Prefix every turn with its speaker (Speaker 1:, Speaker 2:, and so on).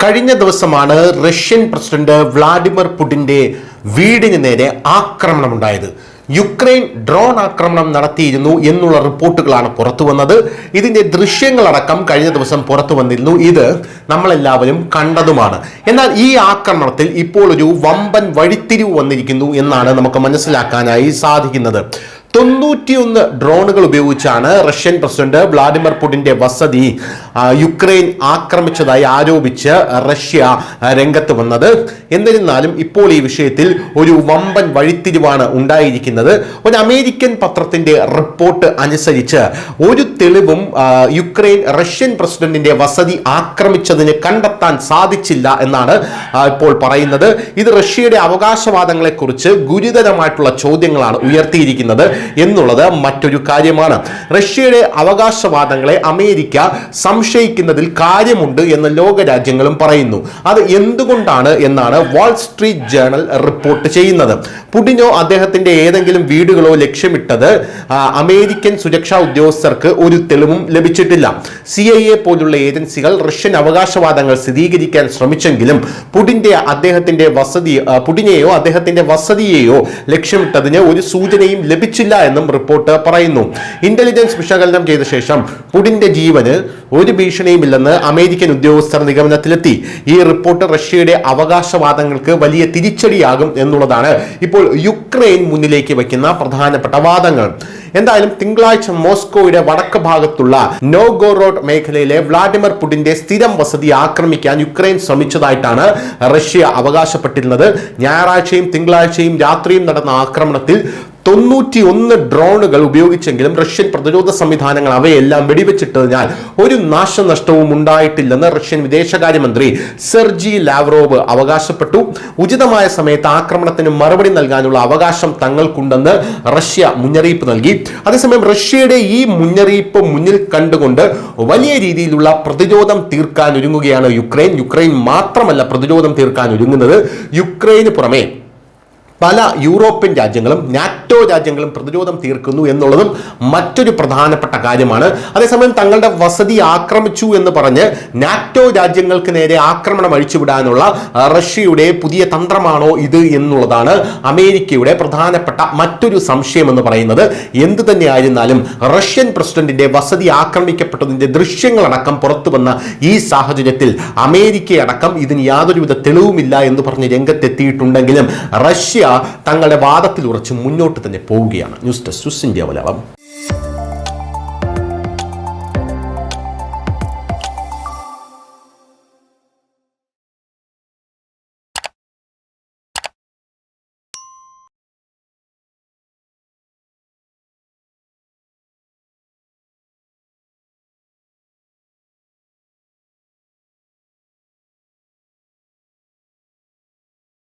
Speaker 1: കഴിഞ്ഞ ദിവസമാണ് Russian president Vladimir പുടിന്റെ വീടിന് നേരെ ആക്രമണമുണ്ടായത്. യുക്രൈൻ ഡ്രോൺ ആക്രമണം നടത്തിയിരുന്നു എന്നുള്ള റിപ്പോർട്ടുകളാണ് പുറത്തു വന്നത്. ഇതിന്റെ ദൃശ്യങ്ങളടക്കം കഴിഞ്ഞ ദിവസം പുറത്തു വന്നിരുന്നു. ഇത് നമ്മളെല്ലാവരും കണ്ടതുമാണ്. എന്നാൽ ഈ ആക്രമണത്തിൽ ഇപ്പോൾ ഒരു വമ്പൻ വഴിത്തിരിവ് വന്നിരിക്കുന്നു എന്നാണ് നമുക്ക് മനസ്സിലാക്കാനായി സാധിക്കുന്നത്. 91 ഡ്രോണുകൾ ഉപയോഗിച്ചാണ് റഷ്യൻ പ്രസിഡന്റ് വ്ളാഡിമിർ പുടിന്റെ വസതി യുക്രൈൻ ആക്രമിച്ചതായി ആരോപിച്ച് റഷ്യ രംഗത്ത് വന്നത്. എന്നിരുന്നാലും ഇപ്പോൾ ഈ വിഷയത്തിൽ ഒരു വമ്പൻ വഴിത്തിരിവാണ് ഉണ്ടായിരിക്കുന്നത്. ഒരു അമേരിക്കൻ പത്രത്തിന്റെ റിപ്പോർട്ട് അനുസരിച്ച് ഒരു തെളിവും യുക്രൈൻ റഷ്യൻ പ്രസിഡന്റിന്റെ വസതി ആക്രമിച്ചതിന് കണ്ടെത്താൻ സാധിച്ചില്ല എന്നാണ് ഇപ്പോൾ പറയുന്നത്. ഇത് റഷ്യയുടെ അവകാശവാദങ്ങളെക്കുറിച്ച് ഗുരുതരമായിട്ടുള്ള ചോദ്യങ്ങളാണ് ഉയർത്തിയിരിക്കുന്നത് എന്നുള്ളത് മറ്റൊരു കാര്യമാണ്. റഷ്യയുടെ അവകാശവാദങ്ങളെ അമേരിക്ക സംശയിക്കുന്നതിൽ കാര്യമുണ്ട് എന്ന് ലോകരാജ്യങ്ങളും പറയുന്നു. അത് എന്തുകൊണ്ടാണ് എന്നാണ് വാൾ സ്ട്രീറ്റ് ജേണൽ റിപ്പോർട്ട് ചെയ്യുന്നത്. പുടിനോ അദ്ദേഹത്തിന്റെ ഏതെങ്കിലും വീടുകളോ ലക്ഷ്യമിട്ടത് അമേരിക്കൻ സുരക്ഷാ ഉദ്യോഗസ്ഥർക്ക് ഒരു തെളിവും ലഭിച്ചിട്ടില്ല. CIA പോലുള്ള ഏജൻസികൾ റഷ്യൻ അവകാശവാദങ്ങൾ സ്ഥിരീകരിക്കാൻ ശ്രമിച്ചെങ്കിലും പുടിനെയോ അദ്ദേഹത്തിന്റെ വസതിയെയോ ലക്ഷ്യമിട്ടതിന് ഒരു സൂചനയും ലഭിച്ചില്ല എന്നും റിപ്പോർട്ട് പറയുന്നു. ഇന്റലിജൻസ് വിശകലനം ചെയ്ത ശേഷം പുടിന്റെ ജീവന് ഒരു ഭീഷണിയുമില്ലെന്ന് അമേരിക്കൻ ഉദ്യോഗസ്ഥർ നിഗമനത്തിലെത്തി. ഈ റിപ്പോർട്ട് റഷ്യയുടെ അവകാശവാദങ്ങൾക്ക് വലിയ തിരിച്ചടിയാകും എന്നുള്ളതാണ് ഇപ്പോൾ യുക്രൈൻ മുന്നിലേക്ക് വയ്ക്കുന്ന പ്രധാനപ്പെട്ട വാദങ്ങൾ. എന്തായാലും തിങ്കളാഴ്ച മോസ്കോയുടെ വടക്ക് ഭാഗത്തുള്ള നോഗോറോഡ് മേഖലയിലെ വ്ളാഡിമിർ പുടിന്റെ സ്ഥിരം വസതി ആക്രമിക്കാൻ യുക്രൈൻ ശ്രമിച്ചതായിട്ടാണ് റഷ്യ അവകാശപ്പെട്ടിരുന്നത്. ഞായറാഴ്ചയും തിങ്കളാഴ്ചയും രാത്രിയും നടന്ന ആക്രമണത്തിൽ 91 ഡ്രോണുകൾ ഉപയോഗിച്ചെങ്കിലും റഷ്യൻ പ്രതിരോധ സംവിധാനങ്ങൾ അവയെല്ലാം വെടിവെച്ചിട്ടതിനാൽ ഒരു നാശനഷ്ടവും ഉണ്ടായിട്ടില്ലെന്ന് റഷ്യൻ വിദേശകാര്യമന്ത്രി സെർജി ലാവ്റോവ് അവകാശപ്പെട്ടു. ഉചിതമായ സമയത്ത് ആക്രമണത്തിന് മറുപടി നൽകാനുള്ള അവകാശം തങ്ങൾക്കുണ്ടെന്ന് റഷ്യ മുന്നറിയിപ്പ് നൽകി. അതേസമയം റഷ്യയുടെ ഈ മുന്നറിയിപ്പ് മുന്നിൽ കണ്ടുകൊണ്ട് വലിയ രീതിയിലുള്ള പ്രതിരോധം തീർക്കാൻ ഒരുങ്ങുകയാണ് യുക്രൈൻ. യുക്രൈൻ മാത്രമല്ല പ്രതിരോധം തീർക്കാൻ ഒരുങ്ങുന്നത്. യുക്രൈന് പുറമെ പല യൂറോപ്യൻ രാജ്യങ്ങളും നാറ്റോ രാജ്യങ്ങളും പ്രതിരോധം തീർക്കുന്നു എന്നുള്ളതും മറ്റൊരു പ്രധാനപ്പെട്ട കാര്യമാണ്. അതേസമയം തങ്ങളുടെ വസതി ആക്രമിച്ചു എന്ന് പറഞ്ഞ് നാറ്റോ രാജ്യങ്ങൾക്ക് നേരെ ആക്രമണം അഴിച്ചുവിടാനുള്ള റഷ്യയുടെ പുതിയ തന്ത്രമാണോ ഇത് എന്നുള്ളതാണ് അമേരിക്കയുടെ പ്രധാനപ്പെട്ട മറ്റൊരു സംശയം എന്ന് പറയുന്നത്. എന്ത് തന്നെയായിരുന്നാലും റഷ്യൻ പ്രസിഡന്റിന്റെ വസതി ആക്രമിക്കപ്പെട്ടതിന്റെ ദൃശ്യങ്ങളടക്കം പുറത്തു വന്ന ഈ സാഹചര്യത്തിൽ അമേരിക്കയടക്കം ഇതിന് യാതൊരുവിധ തെളിവുമില്ല എന്ന് പറഞ്ഞ് രംഗത്തെത്തിയിട്ടുണ്ടെങ്കിലും റഷ്യ തങ്ങളുടെ വാദത്തിൽ ഉറച്ച് മുന്നോട്ട് തന്നെ പോവുകയാണ്. News desk India Malayalam.